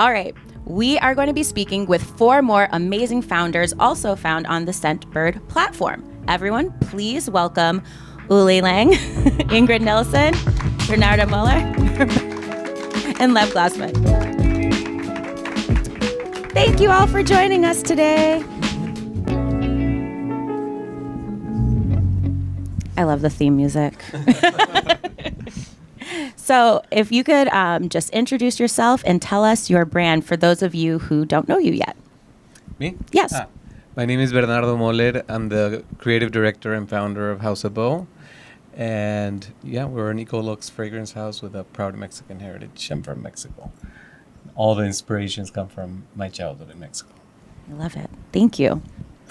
All right. We are going to be speaking with 4 more amazing founders also found on the Scentbird platform. Everyone, please welcome Ulrich Lang, Ingrid Nilsen, Bernardo Möller, and Lev Glazman. Thank you all for joining us today. I love the theme music. So if you could just introduce yourself and tell us your brand for those of you who don't know you yet. Me? Yes. My name is Bernardo Möller. I'm the creative director and founder of House of Beau. And yeah, we're an Ecolux fragrance house with a proud Mexican heritage. I'm from Mexico. All the inspirations come from my childhood in Mexico. I love it. Thank you.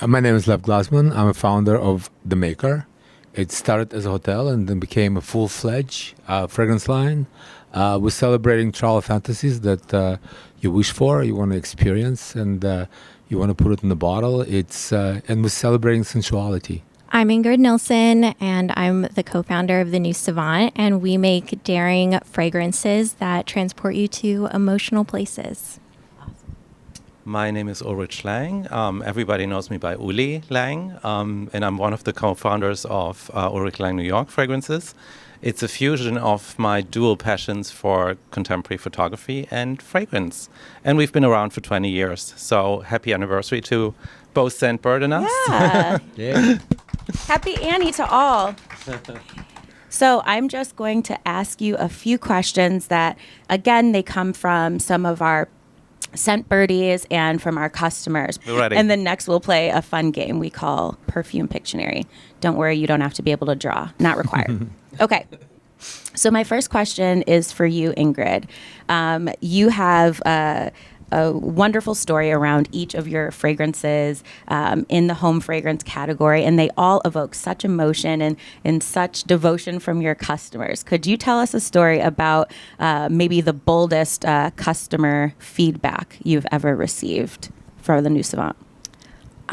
My name is Lev Glazman. I'm a founder of The Maker. It started as a hotel and then became a full-fledged fragrance line. We're celebrating travel fantasies that you wish for, you want to experience, and you want to put it in the bottle. And we're celebrating sensuality. I'm Ingrid Nilsen, and I'm the co-founder of the new Savant, and we make daring fragrances that transport you to emotional places. My name is Ulrich Lang. Everybody knows me by Uli Lang, and I'm one of the co-founders of Ulrich Lang New York Fragrances. It's a fusion of my dual passions for contemporary photography and fragrance. And we've been around for 20 years, so happy anniversary to both Scentbird and us. Yeah. Yeah. Happy Annie to all. So I'm just going to ask you a few questions that, again, they come from some of our Scentbirdies and from our customers. We're ready. And then next we'll play a fun game we call Perfume Pictionary. Don't worry, you don't have to be able to draw. Not required. Okay. So my first question is for you, Ingrid. You have a wonderful story around each of your fragrances in the home fragrance category, and they all evoke such emotion and such devotion from your customers. Could you tell us a story about maybe the boldest customer feedback you've ever received for the new Savant?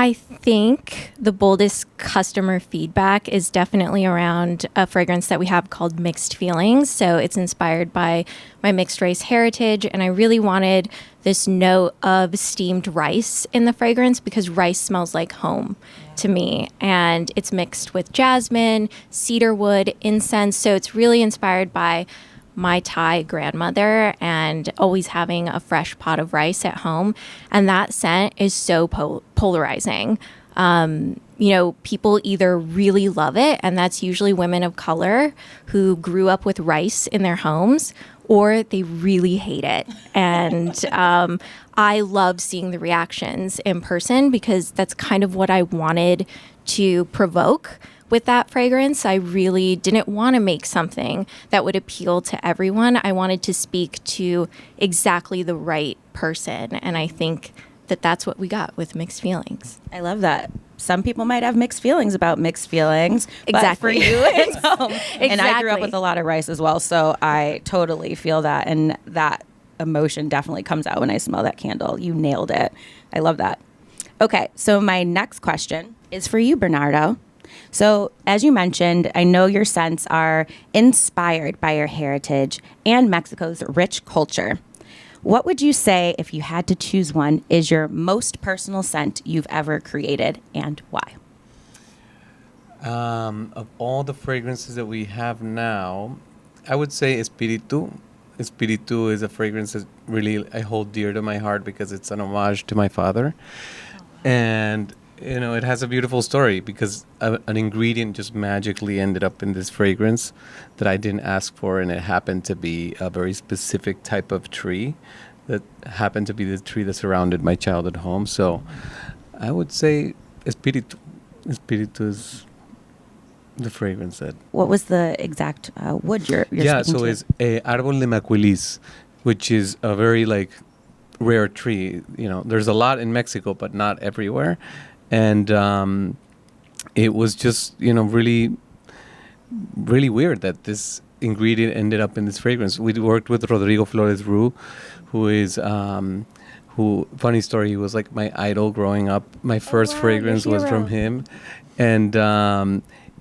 I think the boldest customer feedback is definitely around a fragrance that we have called Mixed Feelings. So it's inspired by my mixed race heritage, and I really wanted this note of steamed rice in the fragrance because rice smells like home to me, and it's mixed with jasmine, cedarwood, incense. So it's really inspired by my Thai grandmother and always having a fresh pot of rice at home. And that scent is so polarizing. People either really love it, and that's usually women of color who grew up with rice in their homes, or they really hate it. And I love seeing the reactions in person because that's kind of what I wanted to provoke with that fragrance. I really didn't want to make something that would appeal to everyone. I wanted to speak to exactly the right person. And I think that that's what we got with Mixed Feelings. I love that. Some people might have mixed feelings about mixed feelings. Exactly. But for you, it's home. Exactly. And I grew up with a lot of rice as well, so I totally feel that. And that emotion definitely comes out when I smell that candle. You nailed it. I love that. Okay, so my next question is for you, Bernardo. So as you mentioned, I know your scents are inspired by your heritage and Mexico's rich culture. What would you say, if you had to choose one, is your most personal scent you've ever created, and why? Of all the fragrances that we have now, I would say Espiritu. Espiritu is a fragrance that really I hold dear to my heart because it's an homage to my father. And it has a beautiful story because an ingredient just magically ended up in this fragrance that I didn't ask for, and it happened to be a very specific type of tree that happened to be the tree that surrounded my childhood home. So I would say Espiritu. Espiritu is the fragrance that... What was the exact wood you're Yeah, speaking so to? it's Árbol de Macuilis, which is a very rare tree. There's a lot in Mexico, but not everywhere. And it was just, really, really weird that this ingredient ended up in this fragrance. We worked with Rodrigo Flores Rue, funny story, he was like my idol growing up. My first fragrance was from him. And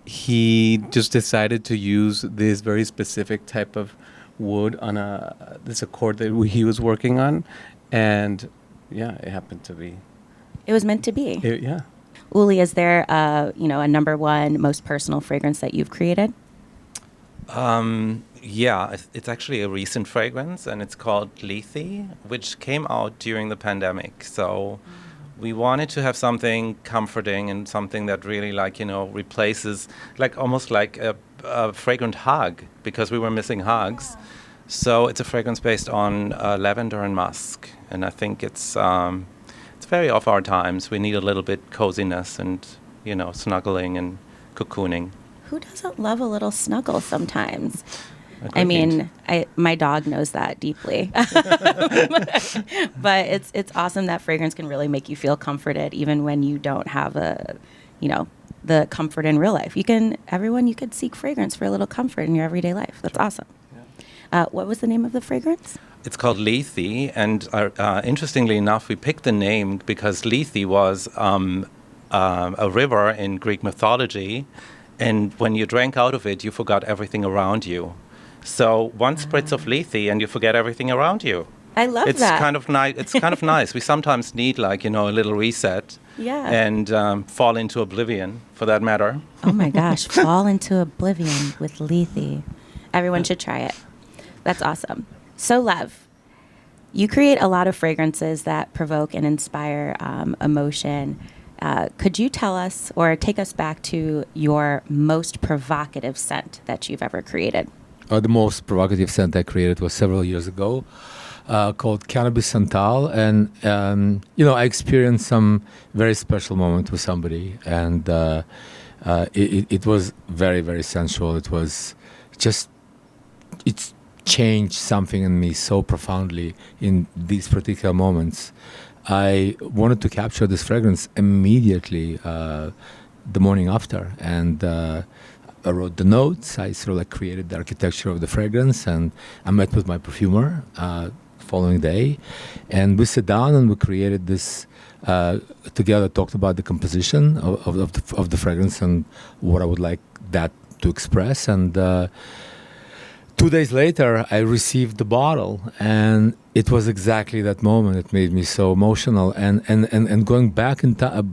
he just decided to use this very specific type of wood on this accord that he was working on. And yeah, it happened to be. It was meant to be. Yeah. Uli, is there a number one most personal fragrance that you've created? Yeah, it's actually a recent fragrance, and it's called Lethe, which came out during the pandemic. So we wanted to have something comforting and something that really, replaces, almost like a fragrant hug, because we were missing hugs. So it's a fragrance based on lavender and musk, and I think it's very of our times. We need a little bit coziness and snuggling and cocooning. Who doesn't love a little snuggle sometimes? Agreed. I mean, my dog knows that deeply. But it's awesome that fragrance can really make you feel comforted, even when you don't have the comfort in real life. You could seek fragrance for a little comfort in your everyday life. That's awesome. Yeah. What was the name of the fragrance? It's called Lethe, and interestingly enough, we picked the name because Lethe was a river in Greek mythology, and when you drank out of it, you forgot everything around you. So one spritz of Lethe, and you forget everything around you. I love It's that. kind of nice. It's kind of nice. We sometimes need a little reset. Yeah. And fall into oblivion, for that matter. Oh my gosh, fall into oblivion with Lethe. Everyone should try it. That's awesome. So Lev, you create a lot of fragrances that provoke and inspire emotion. Could you tell us or take us back to your most provocative scent that you've ever created? The most provocative scent I created was several years ago, called Cannabis Santal, and I experienced some very special moment with somebody, and it was very, very sensual. It was just it's changed something in me so profoundly in these particular moments. I wanted to capture this fragrance immediately the morning after, and I wrote the notes. I sort of created the architecture of the fragrance, and I met with my perfumer following day, and we sat down and we created this together. Talked about the composition of the fragrance and what I would like that to express, and 2 days later, I received the bottle, and it was exactly that moment. It made me so emotional, and going back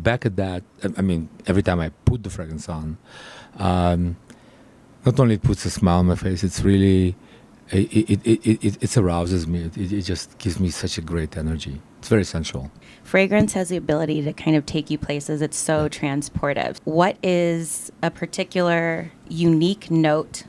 back at that. I mean, every time I put the fragrance on, not only it puts a smile on my face, it's really it arouses me. It just gives me such a great energy. It's very sensual. Fragrance has the ability to kind of take you places. It's so transportive. What is a particular unique note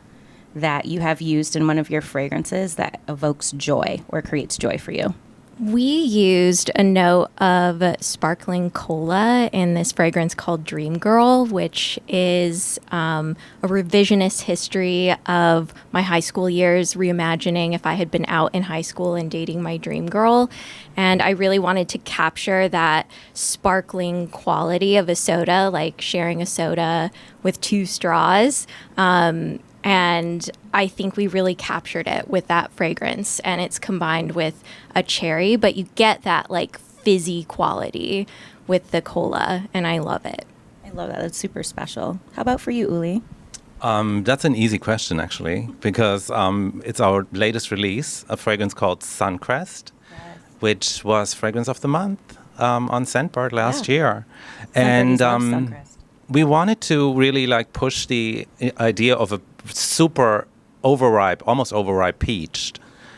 that you have used in one of your fragrances that evokes joy or creates joy for you? We used a note of sparkling cola in this fragrance called Dream Girl, which is a revisionist history of my high school years, reimagining if I had been out in high school and dating my dream girl. And I really wanted to capture that sparkling quality of a soda, like sharing a soda with 2 straws. And I think we really captured it with that fragrance, and it's combined with a cherry, but you get that fizzy quality with the cola, and I love it. I love that. That's super special. How about for you, Uli? That's an easy question, actually, because it's our latest release, a fragrance called Suncrest, which was Fragrance of the Month on Scentbird last year. And we wanted to really push the idea of a super overripe, almost overripe peach.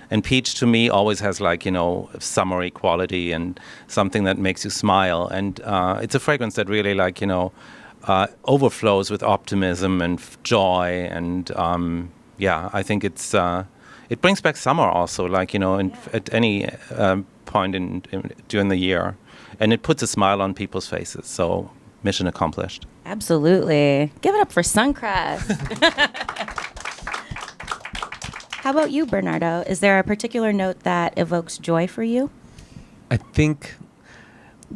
And peach to me always has summery quality and something that makes you smile. And it's a fragrance that really overflows with optimism and joy. And I think it brings back summer also, at any point during the year. And it puts a smile on people's faces. So mission accomplished. Absolutely. Give it up for Suncrest. How about you, Bernardo? Is there a particular note that evokes joy for you? I think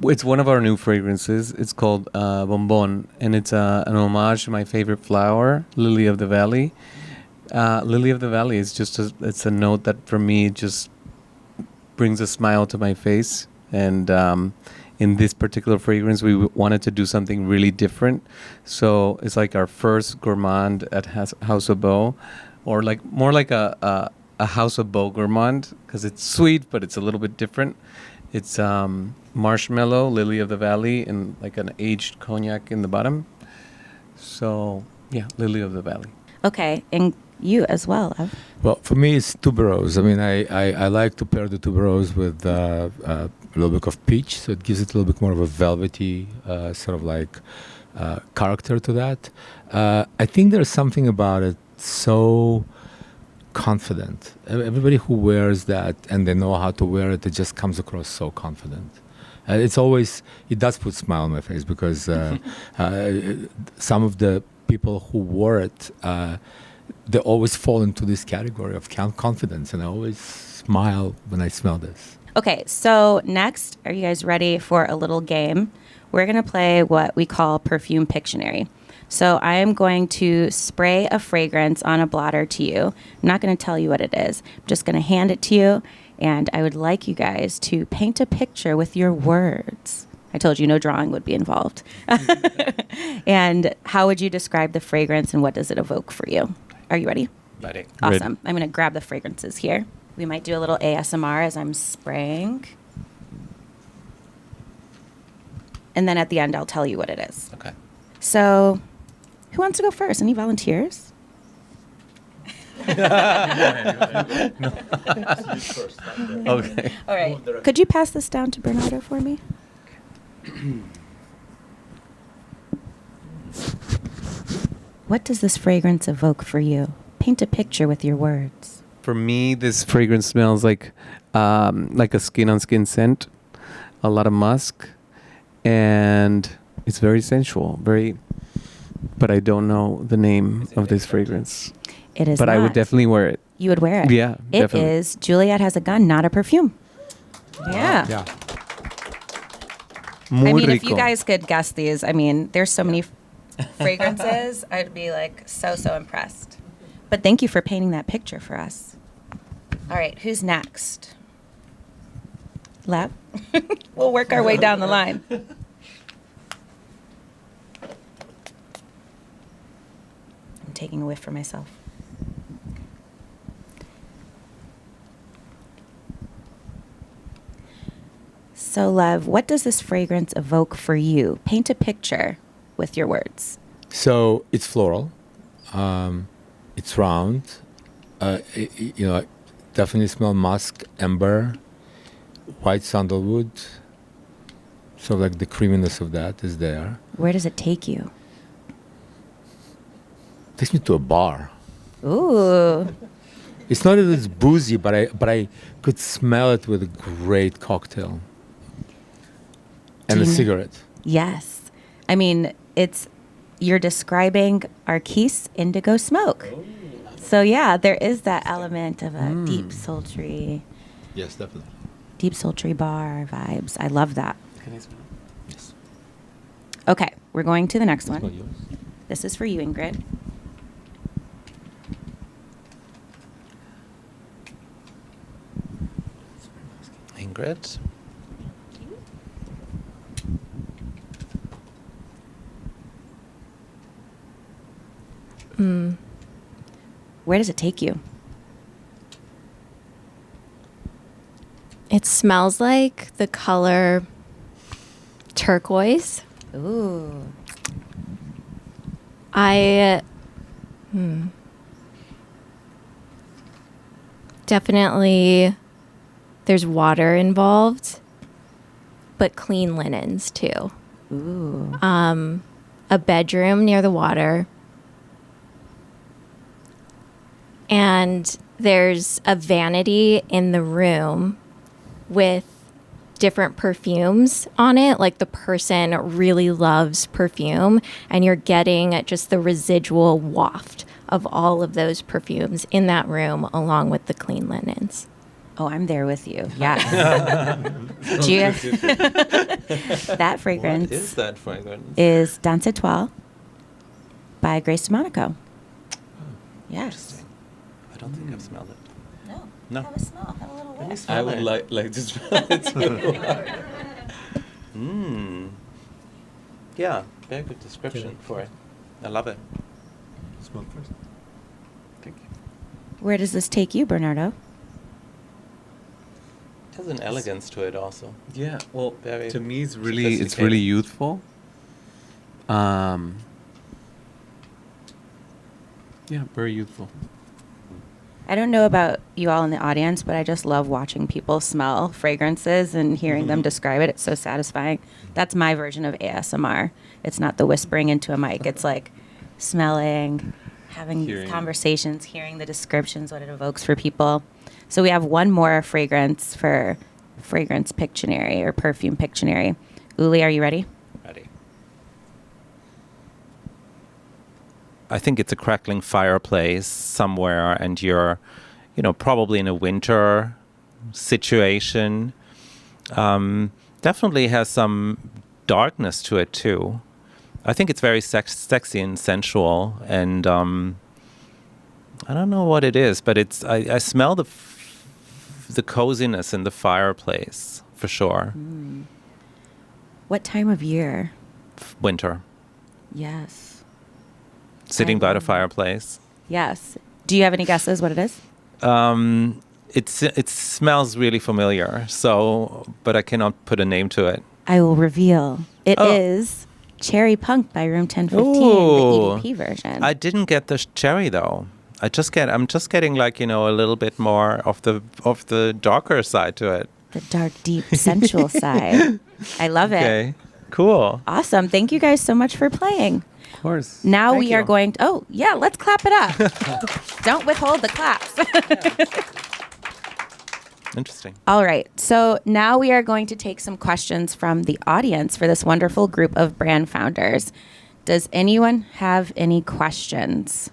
it's one of our new fragrances. It's called Bonbon, and it's an homage to my favorite flower, Lily of the Valley. Lily of the Valley is it's a note that for me just brings a smile to my face. And in this particular fragrance, we wanted to do something really different. So it's our first gourmand at House of Beau, or more like a a House of gourmand because it's sweet, but it's a little bit different. It's marshmallow, lily of the valley, and like an aged cognac in the bottom. So yeah, lily of the valley. Okay, and you as well, Lev. Well, for me, it's tuberose. I mean, I like to pair the tuberose with a little bit of peach, so it gives it a little bit more of a velvety sort of like character to that. I think there's something about it so confident. Everybody who wears that and they know how to wear it, it just comes across so confident. It does put a smile on my face because some of the people who wore it, they always fall into this category of confidence, and I always smile when I smell this. Okay, so next, are you guys ready for a little game? We're going to play what we call Perfume Pictionary. So I am going to spray a fragrance on a blotter to you. I'm not going to tell you what it is. I'm just going to hand it to you, and I would like you guys to paint a picture with your words. I told you no drawing would be involved. And how would you describe the fragrance, and what does it evoke for you? Are you ready? Ready. Awesome. I'm going to grab the fragrances here. We might do a little ASMR as I'm spraying. And then at the end, I'll tell you what it is. Okay. So, who wants to go first? Any volunteers? Okay. All right. Could you pass this down to Bernardo for me? What does this fragrance evoke for you? Paint a picture with your words. For me, this fragrance smells like a skin-on-skin scent, a lot of musk, and it's very sensual. But I don't know the name of this fragrance. It is But I would not. definitely wear it. You would wear it? Yeah, It definitely. is Juliet Has a Gun, Not a Perfume. Yeah. Yeah. Muy I mean, if rico. you guys could guess these, I mean, there's so many fragrances. I'd be like so impressed. But thank you for painting that picture for us. All right, who's next? Lev? We'll work our way down the line. I'm taking a whiff for myself. So, Lev, what does this fragrance evoke for you? Paint a picture with your words. So it's floral. It's round. I definitely smell musk, amber, white sandalwood. So like the creaminess of that is there. Where does it take you? Takes me to a bar. Ooh. It's not that it's boozy, but I could smell it with a great cocktail and Do a you kn- cigarette. Yes. I mean, you're describing Arquise indigo smoke. So yeah, there is that element of a deep sultry bar vibes. I love that. Can I smell? Yes. Okay, we're going to the next Smell one. yours. This is for you, Ingrid. Ingrid. Where does it take you? It smells like the color turquoise. Ooh. Definitely there's water involved, but clean linens too. Ooh. A bedroom near the water. And there's a vanity in the room with different perfumes on it. Like the person really loves perfume, and you're getting just the residual waft of all of those perfumes in that room along with the clean linens. Oh, I'm there with you. Yes. Do you- that fragrance What is that fragrance? is Dans Etoile by Grace DeMonaco. Yes. I don't think I've smelled it. No. No. Have a smell. Have a little Let me whiff. smell I would it. like to smell it. Yeah, very good description Yeah. for it. I love it. Smell first. Thank you. Where does this take you, Bernardo? It has an elegance to it also. Yeah, well, Very to me, it's really sophisticated. youthful. Yeah, very youthful. I don't know about you all in the audience, but I just love watching people smell fragrances and hearing them describe it. It's so satisfying. That's my version of ASMR. It's not the whispering into a mic. It's like smelling, having Hearing. these conversations, hearing the descriptions, what it evokes for people. So we have one more fragrance for Fragrance Pictionary or Perfume Pictionary. Uli, are you ready? Ready. I think it's a crackling fireplace somewhere, and you're, probably in a winter situation. Definitely has some darkness to it too. I think it's very sexy and sensual, and I don't know what it is, but I smell the coziness in the fireplace for sure. What time of year? Winter, Yes. sitting by the fireplace. Yes. Do you have any guesses what it is? It smells really familiar, but I cannot put a name to it. I will reveal. It is Cherry Punk by Room 1015, Ooh. the EDP version. I didn't get the cherry though. I'm just getting like, a little bit more of the darker side to it. The dark, deep, sensual side. I love it. Okay, cool. Awesome. Thank you guys so much for playing. Of course. Now Thank we are you. going to, let's clap it up. Don't withhold the claps. Interesting. All right. So now we are going to take some questions from the audience for this wonderful group of brand founders. Does anyone have any questions?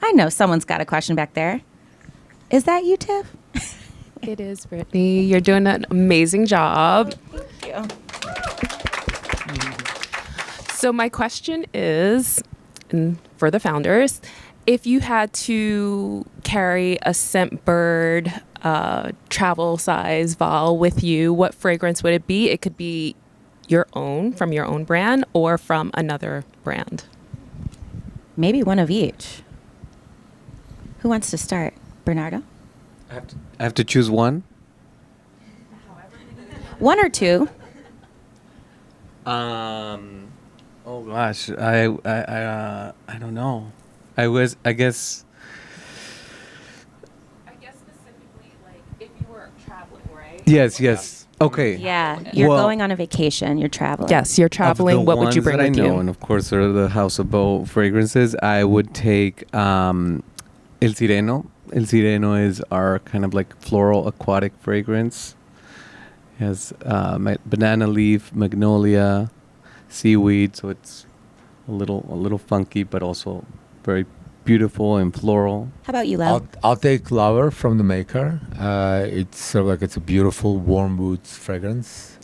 I know someone's got a question back there. Is that you, Tiff? It is, Brittney. You're doing an amazing job. Thank you. So my question is, and for the founders, if you had to carry a Scentbird travel size vial with you, what fragrance would it be? It could be your own, from your own brand, or from another brand. Maybe one of each. Who wants to start? Bernardo? I have to choose one. One or two? Oh gosh, I don't know. I guess. I guess specifically, like, if you were traveling, right? Yes. Okay. Yeah. You're Well, going on a vacation. You're traveling. Yes, you're of traveling. the What would you ones bring that with I know, you? and of course, are the House of Beau fragrances. I would take El Sireno. El Sireno is our kind of like floral aquatic fragrance. It has banana leaf, magnolia, seaweed, so it's a little funky, but also very beautiful and floral. How about you, Lev? I'll take Lover from the maker. It's sort of like it's a beautiful warm woods fragrance.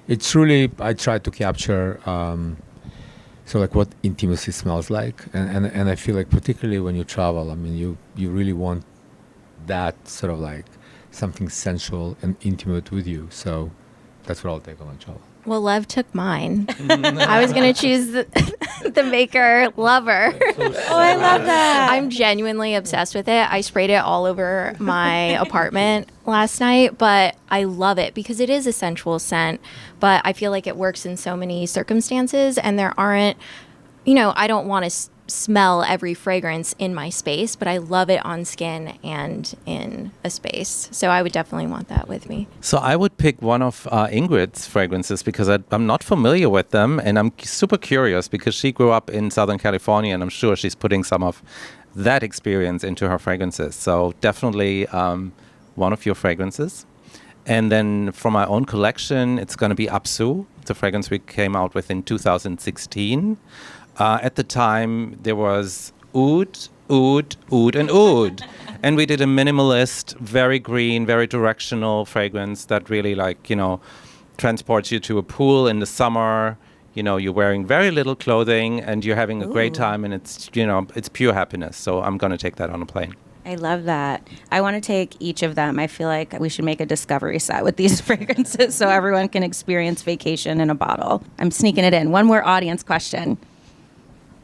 It's really I try to capture so like what intimacy smells like, and I feel like particularly when you travel, I mean you really want that sort of like something sensual and intimate with you. So that's what I'll take on my travel. Well, Lev took mine. I was going to choose the maker Lover. Oh, I love that. I'm genuinely obsessed with it. I sprayed it all over my apartment last night, but I love it because it is a sensual scent, but I feel like it works in so many circumstances, and there aren't, I don't want to smell every fragrance in my space, but I love it on skin and in a space. So I would definitely want that with me. So I would pick one of Ingrid's fragrances because I'm not familiar with them, and I'm super curious because she grew up in Southern California, and I'm sure she's putting some of that experience into her fragrances. So definitely one of your fragrances. And then from my own collection, it's going to be Apsu, the fragrance we came out with in 2016. At the time, there was oud, and oud. And we did a minimalist, very green, very directional fragrance that really transports you to a pool in the summer. You're wearing very little clothing and you're having a great time, and it's pure happiness. So I'm going to take that on a plane. I love that. I want to take each of them. I feel like we should make a discovery set with these fragrances so everyone can experience vacation in a bottle. I'm sneaking it in. One more audience question.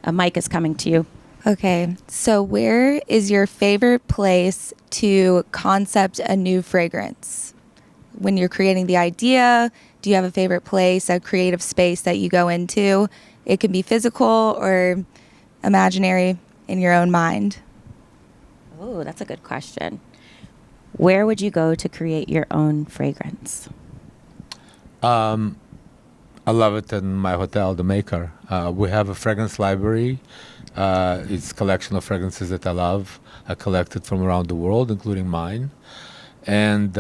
A mic is coming to you. Okay, so where is your favorite place to concept a new fragrance? When you're creating the idea, do you have a favorite place, a creative space that you go into? It can be physical or imaginary in your own mind. Oh, that's a good question. Where would you go to create your own fragrance? I love it in my hotel, The Maker. We have a fragrance library. It's a collection of fragrances that I love. I collected from around the world, including mine. And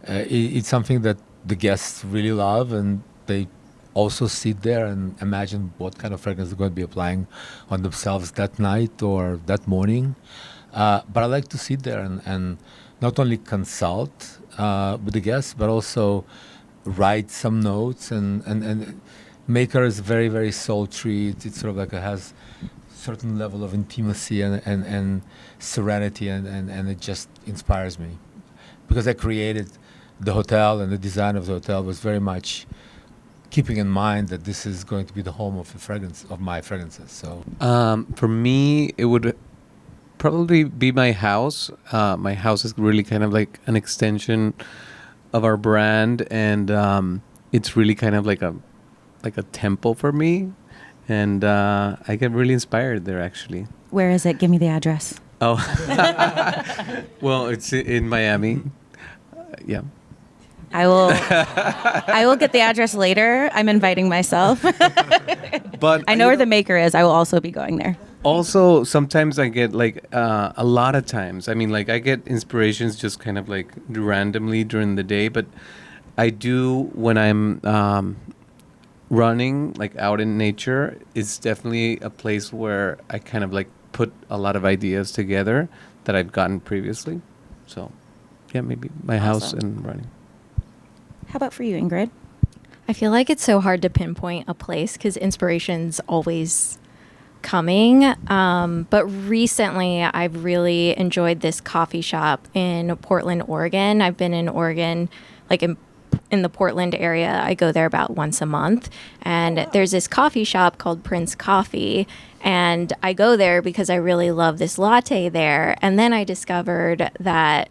it's something that the guests really love, and they also sit there and imagine what kind of fragrance they're going to be applying on themselves that night or that morning. But I like to sit there and not only consult with the guests, but also write some notes. And Maker is very, very sultry. It's sort of like it has certain level of intimacy and serenity, and it just inspires me. Because I created the hotel, and the design of the hotel was very much keeping in mind that this is going to be the home of the fragrance of my fragrances. So For me, it would probably be my house. My house is really kind of like an extension of our brand, and it's really kind of like a temple for me, and I get really inspired there, actually. Where is it? Give me the address. Oh, well, it's in Miami. Yeah. I will get the address later. I'm inviting myself. But I know where the Maker is. I will also be going there. also, sometimes I get like a lot of times. I mean, like I get inspirations just kind of like randomly during the day, but I do when I'm running like out in nature. It's definitely a place where I kind of like put a lot of ideas together that I've gotten previously. So, yeah, maybe my house Awesome. and running. How about for you, Ingrid? I feel like it's so hard to pinpoint a place because inspiration's always coming. But recently, I've really enjoyed this coffee shop in Portland, Oregon. I've been in Oregon, like in the Portland area. I go there about once a month. And there's this coffee shop called Prince Coffee. And I go there because I really love this latte there. And then I discovered that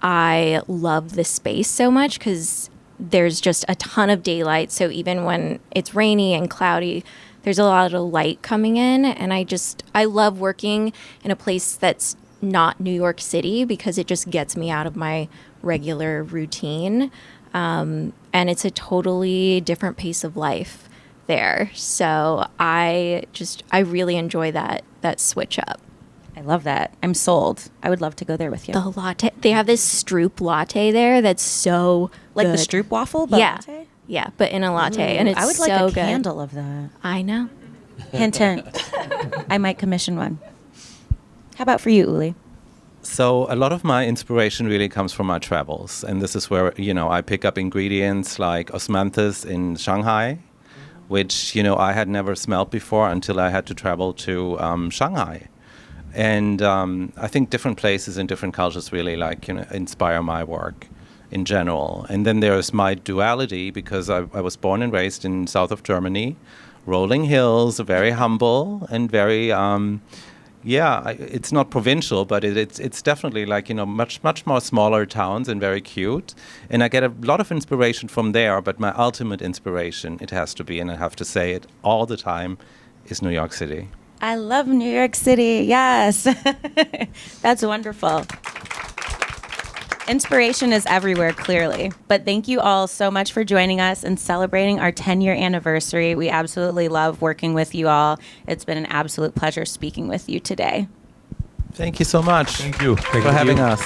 I love the space so much because there's just a ton of daylight. So even when it's rainy and cloudy, there's a lot of light coming in. And I love working in a place that's not New York City because it just gets me out of my regular routine. And it's a totally different pace of life there. So I really enjoy that switch up. I love that. I'm sold. I would love to go there with you. The latte, they have this Stroop latte there that's so Like good. the Stroop waffle, but Yeah. latte? Yeah, but in a latte, Ooh, and it's I would so like a good. candle of that. I know. Hint, hint. I might commission one. How about for you, Uli? So a lot of my inspiration really comes from my travels, and this is where I pick up ingredients like osmanthus in Shanghai, which I had never smelled before until I had to travel to Shanghai, and I think different places and different cultures really inspire my work in general. And then there's my duality because I was born and raised in south of Germany, rolling hills, very humble and very. It's not provincial, but it's definitely much more smaller towns and very cute. And I get a lot of inspiration from there, but my ultimate inspiration, it has to be, and I have to say it all the time, is New York City. I love New York City. Yes. That's wonderful. Inspiration is everywhere, clearly. But thank you all so much for joining us and celebrating our 10-year anniversary. We absolutely love working with you all. It's been an absolute pleasure speaking with you today. Thank you so much. thank you. for having us.